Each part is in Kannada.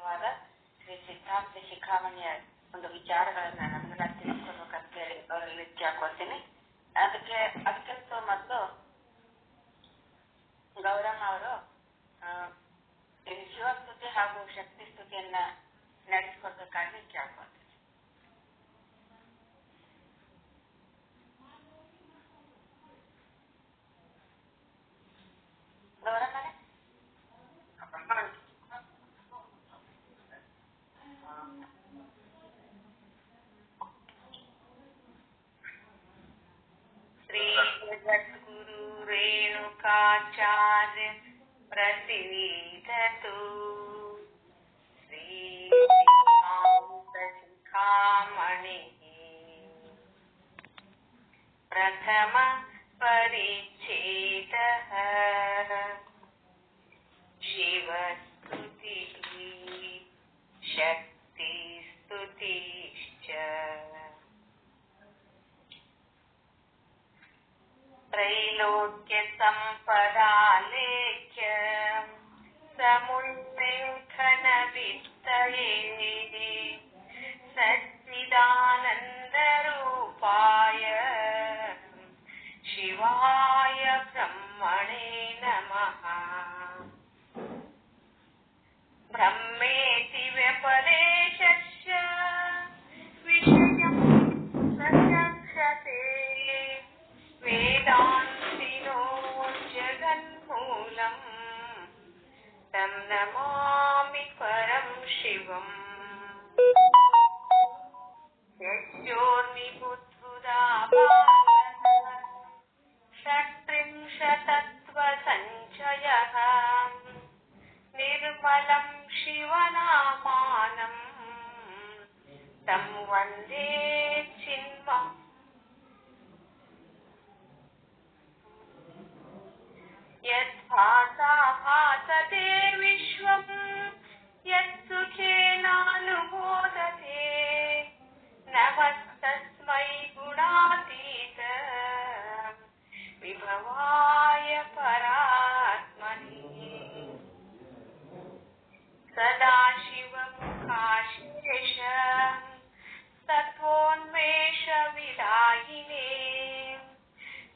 ಶ್ರೀ ಸಿದ್ಧಾಂತ ಶಿಖಾಮಣಿಯ ಒಂದು ವಿಚಾರಗಳನ್ನ ನಮ್ಗೆಲ್ಲ ತಿಳಿಸ್ಕೊಡ್ಬೇಕಂತ ಹೇಳಿ ಅವರಲ್ಲಿ ವಿದ್ಯೆ ಹಾಕೋತೀನಿ. ಅದಕ್ಕಿಂತ ಮೊದಲು ಗೌರಮ್ಮ ಅವರು ಶಿವಸ್ತುತಿ ಹಾಗೂ ಶಕ್ತಿ ಸ್ತುತಿಯನ್ನ ನಡೆಸಿಕೊಡ್ಬೇಕಾಗಿ ವಿದ್ಯೆ ಹಾಕೋತೀನಿ. ಗೌರಮ್ಮನೇ ಶ್ರೀ ಜಗದ್ಗುರು ರೇಣುಕಾಚಾರ್ಯ ಪ್ರತಿನಿಧತು ಶ್ರೀ ಸಿದ್ಧಾಂತ ಶಿಖಾಮಣಿ ಪ್ರಥಮ ಪರಿಚ್ಛೇದ ಶಿವಸ್ತುತಿ ಶಕ್ತಿ ಸ್ತುತಿಶ್ಚ ತ್ರೈಲೋಕ್ಯ ಸಂಪದಾಲೇಖ್ಯ ಸಮುಲ್ಲೇಖನ ವಿತ್ತಯೇ ಸಚ್ಚಿದಾನಂದ ರೂಪಾಯ ಶಿವಾಯ ಬ್ರಹ್ಮಣೇ ನಮಃ. ಬ್ರಹ್ಮೇತಿ ವ್ಯಪದೇಶಶ್ಚ ವಿಷಯಂ ಪ್ರಚಕ್ಷತೆ ವೇದಾಂತಿನೋ ಜಗನ್ಮೂಲಂ ತಂ ನಮಾಮಿ ಪರಂ ಶಿವಂ. ಯಜ್ಞೋರ್ನಿಬುದ್ಬುಧಾಭಾಸಃ ಷಟ್ತ್ರಿಂಶತತ್ವಸಂಚಯಃ ನಿರ್ಮಲಂ ಶಿವನಾಮಾನಂ ತಂ ವಂದೇ ಚಿನ್ಮಯ. ಯದ್ಭಾಸಾ ಭಾಸತೆ ವಿಶ್ವಂ ಯತ್ಸುಖೇನಾನುಮೋದತೆ ನಮಸ್ತಸ್ಮೈ ಗುಣಾತೀತ ವಿಭವಾಯ ಪರಾತ್ಮನೇ. ಸದಾಶಿವಮುಖಾಶೇಷ ತತ್ವೋನ್ಮೇಷ ವಿದಾಯಿನೇ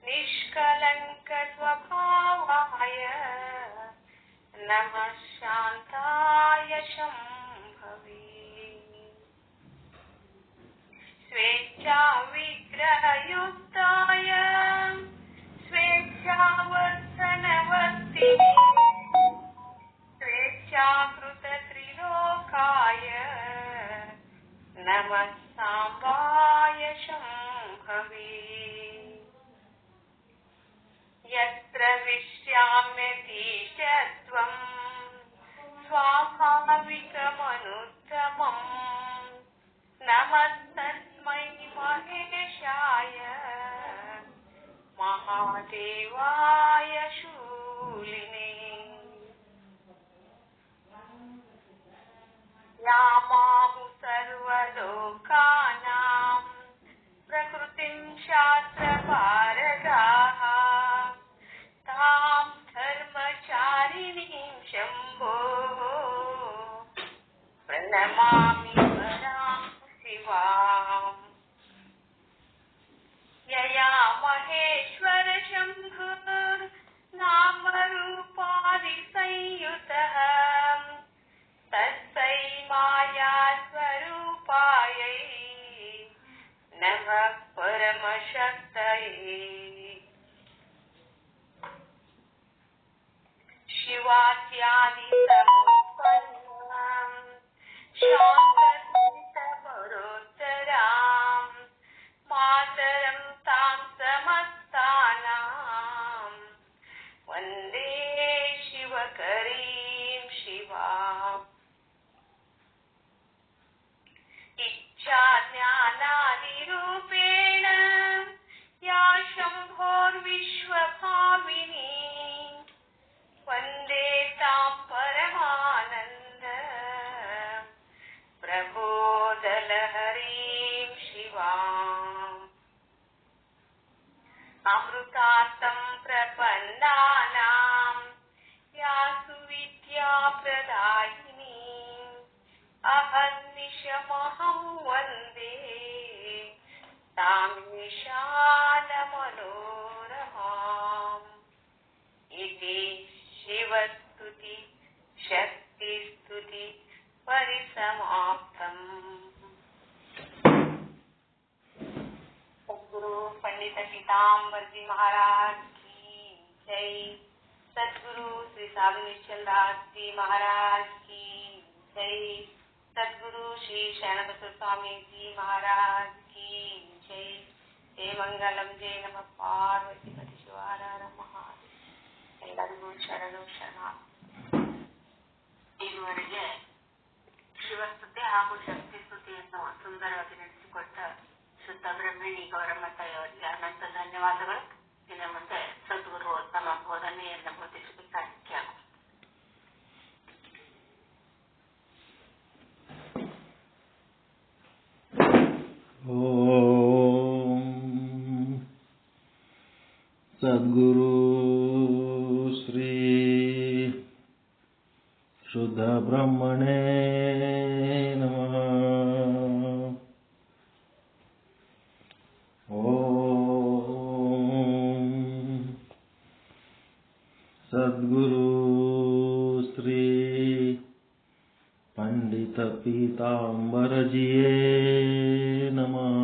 ನಿಷ್ಕಲಂಕ ಸ್ವಭಾವಾಯ ನಮಃ ಶಾಂತಾಯ ಶಂಭವೇ. ಸ್ವೇಚ್ಛಾ ವಿಗ್ರಹಯುಕ್ತಾಯ ಸ್ವೇಚ್ಛಾವರ್ತನವರ್ತಿನೇ ಸ್ವೇಚ್ಛಾಕೃತ ತ್ರಿಲೋಕಾಯ ನಮಃ ಸಾಂಬಾಯ ಶಂಭವೇ. ಯತ್ರ ವಿಶ್ಯಾಮ್ಯತೀಶತ್ವಂ ಸ್ವಾಭಾವಿಕಮನುತ್ತಮಂ ನಮಸ್ತಸ್ಮೈ ಮಹೇಶಾಯ ಮಹಾದೇವಾಯ ಶೂಲಿನೇ. ಯಾಮಾಹು ಸರ್ವಲೋಕಾನಾಂ ಪ್ರಕೃತಿಂ ಶಾಸ್ತ್ರಪಾರಗಾಃ ತಾಂ ಧರ್ಮಚಾರಿಣೀಂ ಶಂಭೋ ಪ್ರಣಮಾಮಿ ಪರಾಂ ಶಿವಾಂ. ಯಯಾ ಮಹೇಶ್ವರ ಶಂಭೋ ನಾಮರೂಪಾದಿ ಸಂಯುತಃ ತಸ್ಸೈ ಮಾಯಾ ಸ್ವರೂಪಾಯೈ ನಮಃ ಪರಮಶಕ್ತಯೇ. ಶಿವಾತ್ಯಾದಿ ಸಮುತ್ಪನ್ನಂ ಶಾಂತಚಿತ್ತಪರೋತ್ತರಾಂ ಮಾತರಂ ತಾಂ ಸಮಸ್ತಾನಾಂ ವಂದೇ ಶಿವಕರೀಂ ಶಿವಾಂ. ಇಚ್ಛಾ ಜ್ಞಾನಾದಿರೂಪೇಣ ಯಾ ಶಂಭೋರ್ವಿಶ್ವಭಾವಿನಿ ವಂದೇ ತಾಂ ಪರಮ ಪುರುಷಮಹಂ ವಂದೇ ತಾಮೀಶಾನಮನೋರಮಾಂ ಇತಿ ಶಿವಸ್ತುತಿ ಶಕ್ತಿಸ್ತುತಿ ಪರಿಸಮಾಪ್ತಂ. सद्गुरु पंडित पीताम्बर जी महाराज की जय. सद्गुरु श्री साधु निश्चल दास जी महाराज की जय. सद्गुरु श्री शरणबसव स्वामी जी महाराज की जय. जय मंगलम जय नमः पार्वती पति शिवार महादेव. ಎಲ್ಲರಿಗೂ ಶರಣು ಶರಣ. ಇದುವರೆಗೆ ಶಿವಸ್ತುತಿ ಹಾಗೂ ಶಕ್ತಿ ಸ್ತುತಿಯನ್ನು ಸುಂದರವಾಗಿ ನಡೆಸಿಕೊಟ್ಟ ಶುದ್ಧ ಬ್ರಹ್ಮಿಣಿ ಗೌರಮ್ಮತಾಯಿಯವರಿಗೆ ಅನಂತ ಧನ್ಯವಾದಗಳು. ಇನ್ನು ಮುಂದೆ ಸದ್ಗುರು ತಮ್ಮ ಬೋಧನೆಯನ್ನು ಬೋಧಿಸಬೇಕಾಗಿ ಓಂ ಸದ್ಗುರು ಶ್ರೀ ಶುದ್ಧ ಬ್ರಹ್ಮಣೇ ನಮಃ. ಓಂ ಸದ್ಗುರು ಶ್ರೀ पंडित पीताम्बर जिये नमः.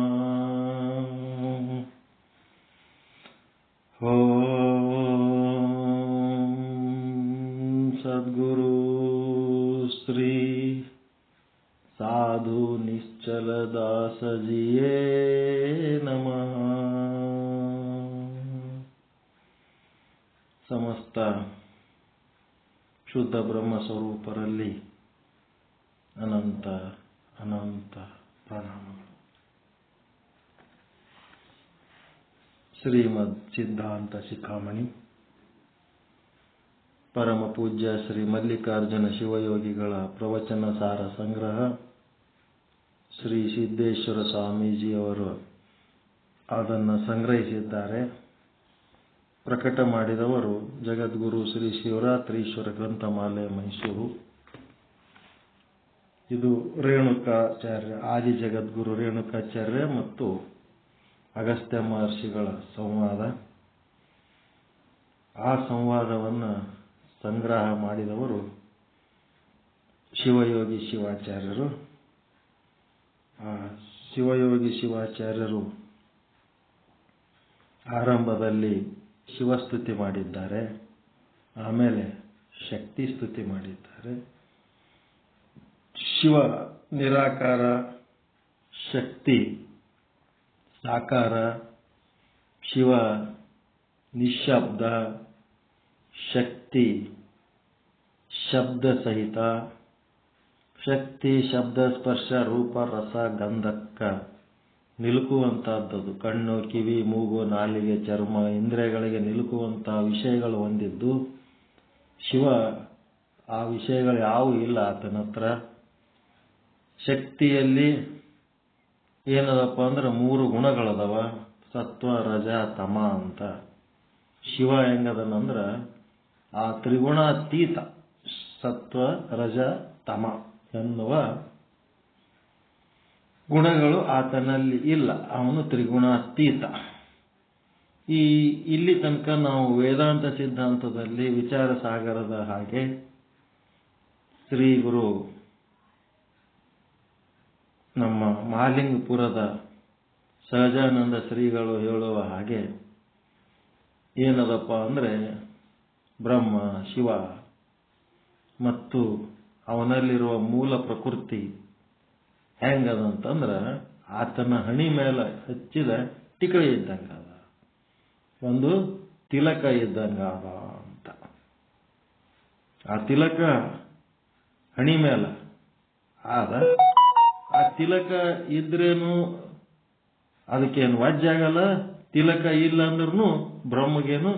ओम सद्गुरु श्री साधु निश्चल दास जिये नमः. समस्त ಶುದ್ಧ ಬ್ರಹ್ಮ ಸ್ವರೂಪರಲ್ಲಿ ಅನಂತ ಅನಂತ ಪ್ರಣಾಮಗಳು. ಶ್ರೀಮದ್ ಸಿದ್ಧಾಂತ ಶಿಖಾಮಣಿ ಪರಮ ಪೂಜ್ಯ ಶ್ರೀ ಮಲ್ಲಿಕಾರ್ಜುನ ಶಿವಯೋಗಿಗಳ ಪ್ರವಚನ ಸಾರ ಸಂಗ್ರಹ ಶ್ರೀ ಸಿದ್ದೇಶ್ವರ ಸ್ವಾಮೀಜಿಯವರು ಅದನ್ನು ಸಂಗ್ರಹಿಸಿದ್ದಾರೆ. ಪ್ರಕಟ ಮಾಡಿದವರು ಜಗದ್ಗುರು ಶ್ರೀ ಶಿವರಾತ್ರೀಶ್ವರ ಗ್ರಂಥಮಾಲೆ ಮೈಸೂರು. ಇದು ರೇಣುಕಾಚಾರ್ಯ ಆದಿ ಜಗದ್ಗುರು ರೇಣುಕಾಚಾರ್ಯ ಮತ್ತು ಅಗಸ್ತ್ಯ ಮಹರ್ಷಿಗಳ ಸಂವಾದ. ಆ ಸಂವಾದವನ್ನು ಸಂಗ್ರಹ ಮಾಡಿದವರು ಶಿವಯೋಗಿ ಶಿವಾಚಾರ್ಯರು. ಆ ಶಿವಯೋಗಿ ಶಿವಾಚಾರ್ಯರು ಆರಂಭದಲ್ಲಿ ಶಿವಸ್ತುತಿ ಮಾಡಿದ್ದಾರೆ, ಆಮೇಲೆ ಶಕ್ತಿ ಸ್ತುತಿ ಮಾಡಿದ್ದಾರೆ. ಶಿವ ನಿರಾಕಾರ, ಶಕ್ತಿ ಸಾಕಾರ, ಶಿವ ನಿಶ್ಶಬ್ದ, ಶಕ್ತಿ ಶಬ್ದ ಸಹಿತ, ಶಕ್ತಿ ಶಬ್ದ ಸ್ಪರ್ಶ ರೂಪ ರಸ ಗಂಧಕ್ಕ ನಿಲುಕುವಂತಹದ್ದು. ಕಣ್ಣು ಕಿವಿ ಮೂಗು ನಾಲಿಗೆ ಚರ್ಮ ಇಂದ್ರಿಯಗಳಿಗೆ ನಿಲುಕುವಂತಹ ವಿಷಯಗಳು ಹೊಂದಿದ್ದು, ಶಿವ ಆ ವಿಷಯಗಳು ಯಾವುವು ಇಲ್ಲ ಆತನ ಹತ್ರ. ಶಕ್ತಿಯಲ್ಲಿ ಏನದಪ್ಪ ಅಂದ್ರೆ 3 ಗುಣಗಳದವ, ಸತ್ವ ರಜ ತಮ ಅಂತ. ಶಿವ ಹೆಂಗದನಂದ್ರ ಆ ತ್ರಿಗುಣಾತೀತ, ಸತ್ವ ರಜ ತಮ ಎನ್ನುವ ಗುಣಗಳು ಆತನಲ್ಲಿ ಇಲ್ಲ, ಅವನು ತ್ರಿಗುಣಾತೀತ. ಇಲ್ಲಿ ತನಕ ನಾವು ವೇದಾಂತ ಸಿದ್ಧಾಂತದಲ್ಲಿ ವಿಚಾರ ಸಾಗರದ ಹಾಗೆ ಶ್ರೀ ಗುರು ನಮ್ಮ ಮಹಾಲಿಂಗಪುರದ ಸಹಜಾನಂದ ಶ್ರೀಗಳು ಹೇಳುವ ಹಾಗೆ ಏನದಪ್ಪ ಅಂದ್ರೆ ಬ್ರಹ್ಮ ಶಿವ ಮತ್ತು ಅವನಲ್ಲಿರುವ ಮೂಲ ಪ್ರಕೃತಿ ಹೆಂಗದಂತಂದ್ರ ಆತನ ಹಣಿ ಮೇಲೆ ಹಚ್ಚಿದ ಟಿಕಳಿ ಇದ್ದಂಗ ಅದ, ಒಂದು ತಿಲಕ ಇದ್ದಂಗ ಅದ ಅಂತ. ಆ ತಿಲಕ ಹಣಿ ಮೇಲೆ ಆದ, ಆ ತಿಲಕ ಇದ್ರೇನು ಅದಕ್ಕೇನು ವಾಜ್ಯ ಆಗಲ್ಲ, ತಿಲಕ ಇಲ್ಲ ಅಂದ್ರೂ ಬ್ರಹ್ಮಗೇನು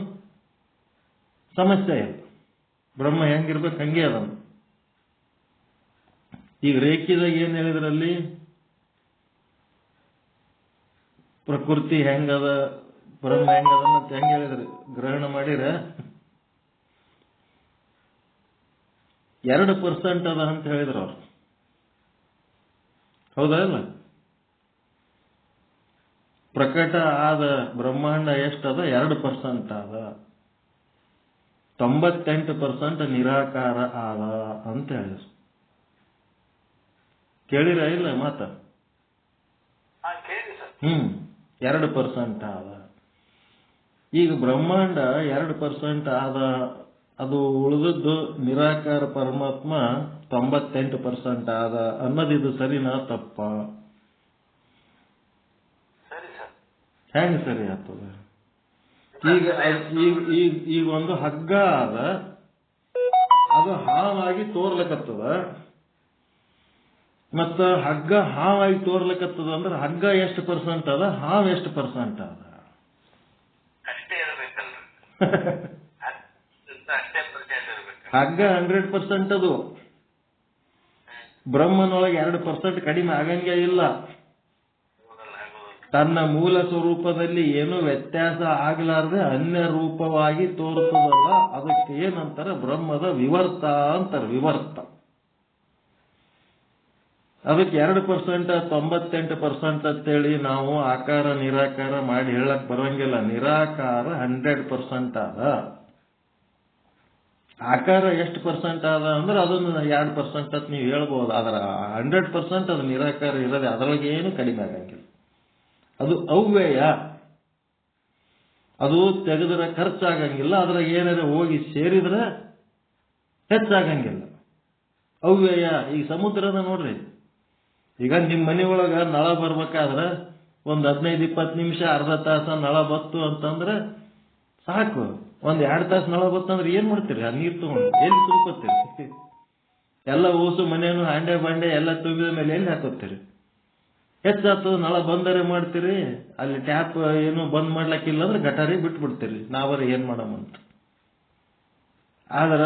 ಸಮಸ್ಯೆ ಇಲ್ಲ. ಬ್ರಹ್ಮ ಹೆಂಗಿರ್ಬೇಕು ಹಂಗೆ ಅದ. ಈಗ ರೇಖಿದಾಗ ಏನ್ ಹೇಳಿದ್ರಲ್ಲಿ, ಪ್ರಕೃತಿ ಹೆಂಗದ ಬ್ರಹ್ಮ ಹೆಂಗದ ಅಂತ ಹೆಂಗ್ ಹೇಳಿದ್ರಿ, ಗ್ರಹಣ ಮಾಡಿರ 2% ಅದ ಅಂತ ಹೇಳಿದ್ರು ಅವ್ರು. ಹೌದಾ ಇಲ್ಲ? ಪ್ರಕಟ ಆದ ಬ್ರಹ್ಮಾಂಡ ಎಷ್ಟದ? 2% ಆದ. 98% ನಿರಾಕಾರ ಆದ ಅಂತ ಹೇಳಿದ್ರು. ಕೇಳಿರ ಇಲ್ಲ ಮಾತ? 2% ಆದ. ಈಗ ಬ್ರಹ್ಮಾಂಡ 2% ಆದ, ಅದು ಉಳಿದದ್ದು ನಿರಾಕಾರ ಪರಮಾತ್ಮ 98% ಆದ ಅನ್ನೋದಿದು ಸರಿನಾ ತಪ್ಪ? ಹೆಂಗ್ ಸರಿ ಆಗ್ತದ? ಈಗ ಒಂದು ಹಗ್ಗ ಅದ, ಅದು ಹಾವಾಗಿ ತೋರ್ಲಕತ್ತದ. ಮತ್ತ ಹಗ್ಗ ಹಾವಾಗಿ ತೋರ್ಲಕತ್ತದ ಅಂದ್ರೆ ಹಗ್ಗ ಎಷ್ಟು % ಅದ, ಹಾವು ಎಷ್ಟು % ಅದ? ಹಗ್ಗ 100% ಅದು. ಬ್ರಹ್ಮನೊಳಗೆ 2% ಕಡಿಮೆ ಆಗಂಗೇ ಇಲ್ಲ. ತನ್ನ ಮೂಲ ಸ್ವರೂಪದಲ್ಲಿ ಏನೂ ವ್ಯತ್ಯಾಸ ಆಗಲಾರದೆ ಅನ್ಯ ರೂಪವಾಗಿ ತೋರಿಸೋದಲ್ಲ. ಅದಕ್ಕೆ ಏನಂತಾರೆ? ಬ್ರಹ್ಮದ ವಿವರ್ತ ಅಂತಾರೆ. ವಿವರ್ತ. ಅದಕ್ಕೆ 2% 98% ಅಂತೇಳಿ ನಾವು ಆಕಾರ ನಿರಾಕಾರ ಮಾಡಿ ಹೇಳಕ್ ಬರಂಗಿಲ್ಲ. ನಿರಾಕಾರ 100% ಆದ. ಆಕಾರ ಎಷ್ಟು % ಆದ ಅಂದ್ರೆ ಅದನ್ನು 2% ಅಂತ ನೀವು ಹೇಳ್ಬೋದು. ಆದ್ರೆ 100% ಅದು ನಿರಾಕಾರ ಇರೋದೆ, ಅದರೊಳಗೆ ಏನು ಕಡಿಮೆ ಆಗಂಗಿಲ್ಲ. ಅದು ಅವ್ಯಯ. ಅದು ತೆಗೆದ್ರೆ ಖರ್ಚಾಗಂಗಿಲ್ಲ, ಅದ್ರಾಗ ಏನಾರ ಹೋಗಿ ಸೇರಿದ್ರೆ ಹೆಚ್ಚಾಗಂಗಿಲ್ಲ. ಅವ್ಯಯ. ಈಗ ಸಮುದ್ರದ ನೋಡ್ರಿ, ಈಗ ನಿಮ್ಮ ಮನೆಯೊಳಗ ನಳ ಬರ್ಬೇಕಾದ್ರೆ ಒಂದು 15-20 ನಿಮಿಷ, ಅರ್ಧ ತಾಸ ನಳ ಬತ್ತು ಅಂತಂದ್ರೆ ಸಾಕು. ಒಂದು 2 ತಾಸು ನಳ ಬತ್ತಂದ್ರೆ ಏನ್ ಮಾಡ್ತೀರಿ? ಆ ನೀರು ತಗೊಂಡು ಎಲ್ಲಿ ತುಂಬ್ಕೊತೀರಿ? ಎಲ್ಲ ಓಸು ಮನೇನು ಹಾಂಡೆ ಬಾಂಡೆ ಎಲ್ಲ ತುಂಬಿದ ಮೇಲೆ ಎಲ್ಲಿ ಹಾಕೋತೀರಿ? ಹೆಚ್ಚಾಗ್ತದ. ನಳ ಬಂದರೆ ಮಾಡ್ತೀರಿ, ಅಲ್ಲಿ ಟ್ಯಾಪ್ ಏನು ಬಂದ್ ಮಾಡ್ಲಕ್ಕಿಲ್ಲ ಅಂದ್ರೆ ಗಟಾರಿ ಬಿಟ್ಬಿಡ್ತೀರಿ. ನಾವರ ಏನ್ ಮಾಡಮಂತ. ಆದ್ರ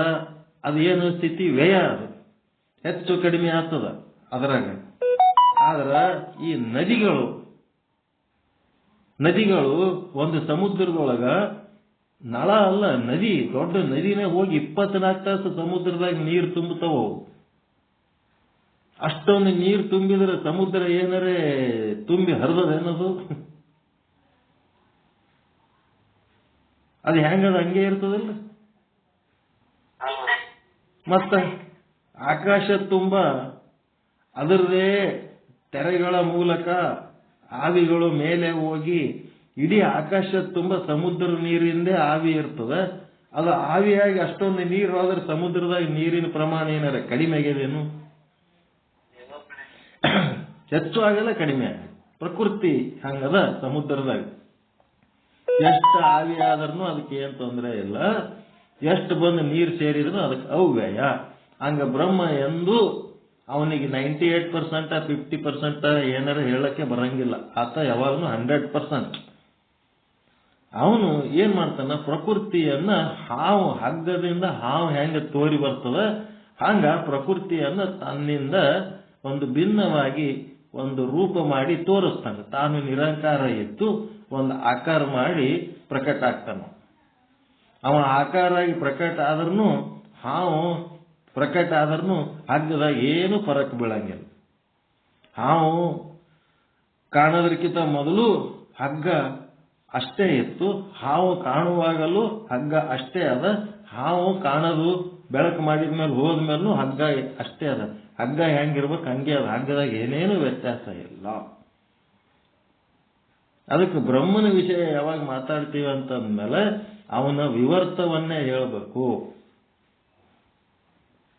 ಅದು ಏನು ಸ್ಥಿತಿ? ವ್ಯಯ. ಅದು ಹೆಚ್ಚು ಕಡಿಮೆ ಆಗ್ತದ ಅದರಾಗ. ಆದ್ರ ಈ ನದಿಗಳು ಒಂದು ಸಮುದ್ರದೊಳಗ ನಳ ಅಲ್ಲ, ನದಿ, ದೊಡ್ಡ ನದಿನೇ ಹೋಗಿ 24 ತಾಸು ಸಮುದ್ರದಾಗ ನೀರು ತುಂಬುತ್ತವು. ಅಷ್ಟೊಂದು ನೀರು ತುಂಬಿದ್ರೆ ಸಮುದ್ರ ಏನಾರೇ ತುಂಬಿ ಹರಿದದೇನದು? ಅದು ಹೆಂಗದ? ಹಂಗೆ ಇರ್ತದಲ್ಲ. ಮತ್ತ ಆಕಾಶ ತುಂಬ ಅದರದೇ ತೆರೆಗಳ ಮೂಲಕ ಆವಿಗಳು ಮೇಲೆ ಹೋಗಿ ಇಡೀ ಆಕಾಶ ತುಂಬ ಸಮುದ್ರ ನೀರಿಂದೇ ಆವಿ ಇರ್ತದೆ. ಅದು ಆವಿಯಾಗಿ ಅಷ್ಟೊಂದು ನೀರು ಹೋದ್ರೆ ಸಮುದ್ರದಾಗ ನೀರಿನ ಪ್ರಮಾಣ ಏನಾರ ಕಡಿಮೆ ಆಗಿದೇನು? ಹೆಚ್ಚು ಆಗಲ್ಲ, ಕಡಿಮೆ ಆಗಲ್ಲ. ಪ್ರಕೃತಿ ಹಂಗದ. ಸಮುದ್ರದಾಗ ಎಷ್ಟು ಆವಿ ಆದ್ರೂ ಅದಕ್ಕೆ ಏನ್ ತೊಂದರೆ ಇಲ್ಲ. ಎಷ್ಟು ಬಂದು ನೀರು ಸೇರಿದ್ರು ಅದಕ್ಕೆ ಅವ್ಯಯ. ಹಂಗ ಬ್ರಹ್ಮ ಎಂದು ಅವನಿಗೆ 98% 50% ಏನಾರ ಹೇಳಕ್ಕೆ ಬರಂಗಿಲ್ಲ. ಆತ ಯಾವಾಗಲೂ 100%. ಅವನು ಏನ್ ಮಾಡ್ತಾನ? ಪ್ರಕೃತಿಯನ್ನ ಹಾವು, ಹಗ್ಗದಿಂದ ಹಾವು ಹೆಂಗ ತೋರಿ ಬರ್ತದ ಹಂಗ ಪ್ರಕೃತಿಯನ್ನ ತನ್ನಿಂದ ಒಂದು ಭಿನ್ನವಾಗಿ ಒಂದು ರೂಪ ಮಾಡಿ ತೋರಿಸ್ತಾನೆ. ತಾನು ನಿರಾಕಾರ ಇತ್ತು ಒಂದು ಆಕಾರ ಮಾಡಿ ಪ್ರಕಟ ಆಗ್ತಾನ. ಅವ ಆಕಾರ ಆಗಿ ಪ್ರಕಟ ಆದ್ರೂ, ಹಾವು ಪ್ರಕಟ ಆದ್ರೂ ಹಗ್ಗದಾಗ ಏನು ಫರಕ್ ಬೀಳಂಗಿಲ್ಲ. ಹಾವು ಕಾಣೋದಕ್ಕಿಂತ ಮೊದಲು ಹಗ್ಗ ಅಷ್ಟೇ ಇತ್ತು. ಹಾವು ಕಾಣುವಾಗಲೂ ಹಗ್ಗ ಅಷ್ಟೇ ಅದ. ಹಾವು ಕಾಣೋದು ಬೆಳಕು ಮಾಡಿದ್ಮೇಲೆ ಹೋದ್ಮೇಲೂ ಹಗ್ಗ ಅಷ್ಟೇ ಅದ. ಹಗ್ಗ ಹೆಂಗಿರ್ಬೇಕು ಹಂಗೆ ಅದ. ಹಗ್ಗದಾಗ ಏನೇನು ವ್ಯತ್ಯಾಸ ಇಲ್ಲ. ಅದಕ್ಕೆ ಬ್ರಹ್ಮನ ವಿಷಯ ಯಾವಾಗ ಮಾತಾಡ್ತೀವಿ ಅಂತಂದ್ಮೇಲೆ ಅವನ ವಿವರ್ತವನ್ನೇ ಹೇಳಬೇಕು.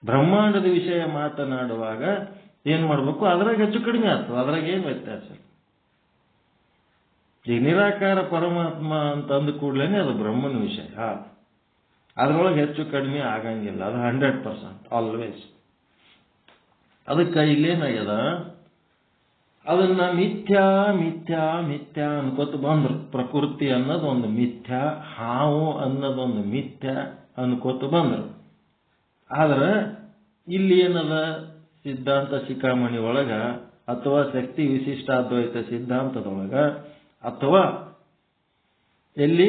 ಬ್ರಹ್ಮಾಂಡದ ವಿಷಯ ಮಾತನಾಡುವಾಗ ಏನ್ ಮಾಡ್ಬೇಕು? ಅದ್ರಾಗ ಹೆಚ್ಚು ಕಡಿಮೆ ಆಗ್ತದೆ, ಅದ್ರಾಗ ಏನು ವ್ಯತ್ಯಾಸ. ಈ ನಿರಾಕಾರ ಪರಮಾತ್ಮ ಅಂತ ಅಂದ ಕೂಡ್ಲೇನೆ ಅದು ಬ್ರಹ್ಮನ ವಿಷಯ. ಅದ್ರೊಳಗೆ ಹೆಚ್ಚು ಕಡಿಮೆ ಆಗಂಗಿಲ್ಲ. ಅದು 100% ಆಲ್ವೇಸ್. ಅದಕ್ಕೆ ಇಲ್ಲೇನಾಗ್ಯದ? ಅದನ್ನ ಮಿಥ್ಯಾ ಮಿಥ್ಯಾ ಮಿಥ್ಯಾ ಅನ್ಕೋತ ಬಂದ್ರು. ಪ್ರಕೃತಿ ಅನ್ನೋದೊಂದು ಮಿಥ್ಯಾ, ಹಾವು ಅನ್ನೋದೊಂದು ಮಿಥ್ಯಾ ಅನ್ಕೋತ ಬಂದ್ರು. ಆದ್ರೆ ಇಲ್ಲಿ ಏನದ? ಸಿದ್ಧಾಂತ ಶಿಖಾಮಣಿ ಒಳಗ ಅಥವಾ ಶಕ್ತಿ ವಿಶಿಷ್ಟಾದ್ವೈತ ಸಿದ್ಧಾಂತದೊಳಗ ಅಥವಾ ಎಲ್ಲಿ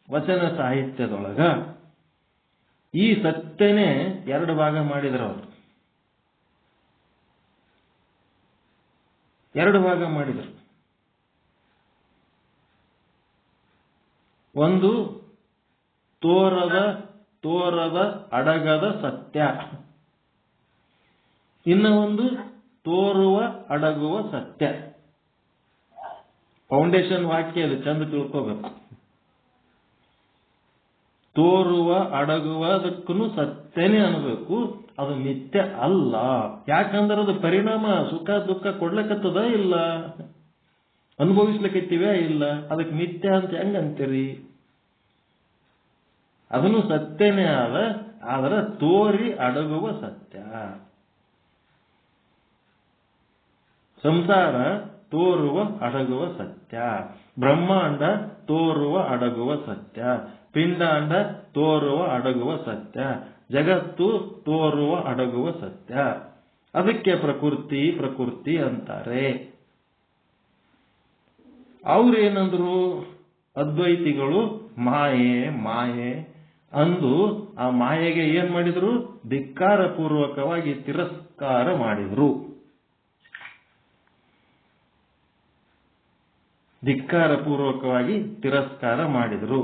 ವಚನ ಸಾಹಿತ್ಯದೊಳಗ ಈ ಸತ್ಯನೇ 2 ಭಾಗ ಮಾಡಿದ್ರು ಅವರು. ಎರಡು ಭಾಗ ಮಾಡಿದರು. ಒಂದು ತೋರದ ಅಡಗದ ಸತ್ಯ, ಇನ್ನು ಒಂದು ತೋರುವ ಅಡಗುವ ಸತ್ಯ. ಫೌಂಡೇಶನ್ ವಾಕ್ಯ ಅದು, ಚಂದ ತಿಳ್ಕೋಬೇಕು. ತೋರುವ ಅಡಗುವುದಕ್ಕೂ ಸತ್ಯನೇ ಅನ್ಬೇಕು, ಅದು ಮಿಥ್ಯ ಅಲ್ಲ. ಯಾಕಂದ್ರೆ ಅದು ಪರಿಣಾಮ ಸುಖ ದುಃಖ ಕೊಡ್ಲಿಕ್ಕತ್ತದ ಇಲ್ಲ, ಅನುಭವಿಸ್ಲಿಕ್ಕತ್ತೀವ ಇಲ್ಲ, ಅದಕ್ಕೆ ಮಿಥ್ಯ ಅಂತ ಹೆಂಗ ಅಂತೀರಿ? ಅದನ್ನು ಸತ್ಯನೇ ಆದ್ರೆ ತೋರಿ ಅಡಗುವ ಸತ್ಯ. ಸಂಸಾರ ತೋರುವ ಅಡಗುವ ಸತ್ಯ, ಬ್ರಹ್ಮಾಂಡ ತೋರುವ ಅಡಗುವ ಸತ್ಯ, ಪಿಂಡಾಂಡ ತೋರುವ ಅಡಗುವ ಸತ್ಯ, ಜಗತ್ತು ತೋರುವ ಅಡಗುವ ಸತ್ಯ. ಅದಕ್ಕೆ ಪ್ರಕೃತಿ ಅಂತಾರೆ. ಅವ್ರೇನಂದ್ರು ಅದ್ವೈತಿಗಳು ಮಾಯೆ ಅಂದು ಆ ಮಾಯೆಗೆ ಏನ್ ಮಾಡಿದ್ರು? ಧಿಕ್ಕಾರ ಪೂರ್ವಕವಾಗಿ ತಿರಸ್ಕಾರ ಮಾಡಿದ್ರು. ಧಿಕ್ಕಾರ ಪೂರ್ವಕವಾಗಿ ತಿರಸ್ಕಾರ ಮಾಡಿದ್ರು.